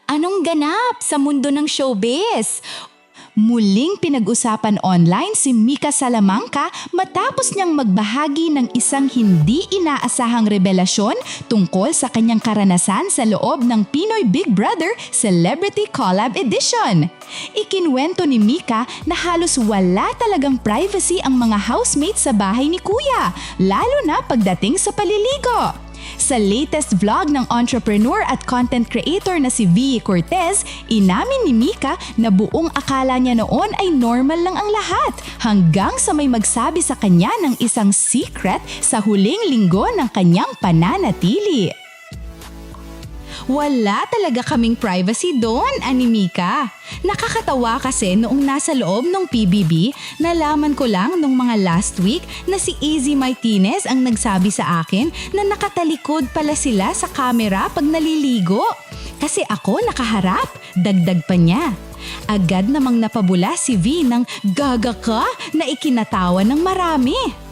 Anong ganap sa mundo ng showbiz? Muling pinag-usapan online si Mika Salamanca matapos niyang magbahagi ng isang hindi inaasahang revelasyon tungkol sa kanyang karanasan sa loob ng Pinoy Big Brother Celebrity Collab Edition. Ikinwento ni Mika na halos wala talagang privacy ang mga housemates sa bahay ni Kuya, lalo na pagdating sa paliligo. Sa latest vlog ng entrepreneur at content creator na si V. Cortez, inamin ni Mika na buong akala niya noon ay normal lang ang lahat hanggang sa may magsabi sa kanya ng isang secret sa huling linggo ng kanyang pananatili. Wala talaga kaming privacy doon, ani Mika. Nakakatawa kasi noong nasa loob ng PBB, nalaman ko lang nung mga last week na si AZ Martinez ang nagsabi sa akin na nakatalikod pala sila sa kamera pag naliligo. Kasi ako nakaharap, dagdag pa niya. Agad namang napabula si V ng gaga ka na ikinatawa ng marami.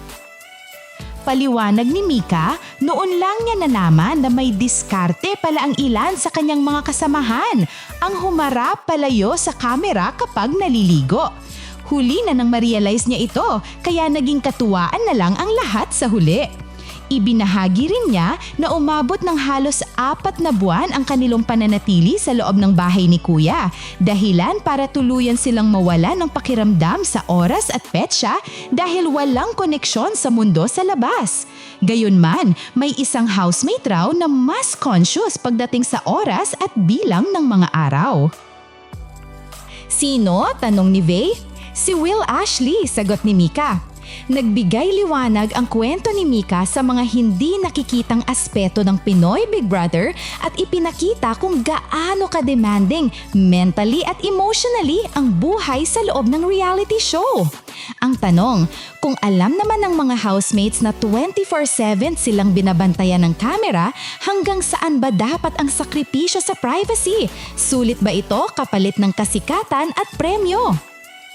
Paliwanag ni Mika, noon lang niya nalaman na may diskarte pala ang ilan sa kanyang mga kasamahan ang humarap palayo sa kamera kapag naliligo. Huli na nang ma-realize niya ito kaya naging katuwaan na lang ang lahat sa huli. Ibinahagi rin niya na umabot ng halos 4 na buwan ang kanilang pananatili sa loob ng bahay ni Kuya, dahilan para tuluyan silang mawala ng pakiramdam sa oras at petsa dahil walang koneksyon sa mundo sa labas. Gayunman, may isang housemate raw na mas conscious pagdating sa oras at bilang ng mga araw. Sino? Tanong ni Vey. Si Will Ashley, sagot ni Mika. Nagbigay liwanag ang kwento ni Mika sa mga hindi nakikitang aspeto ng Pinoy Big Brother at ipinakita kung gaano ka-demanding mentally at emotionally ang buhay sa loob ng reality show. Ang tanong, kung alam naman ng mga housemates na 24/7 silang binabantayan ng kamera, hanggang saan ba dapat ang sakripisyo sa privacy? Sulit ba ito kapalit ng kasikatan at premyo?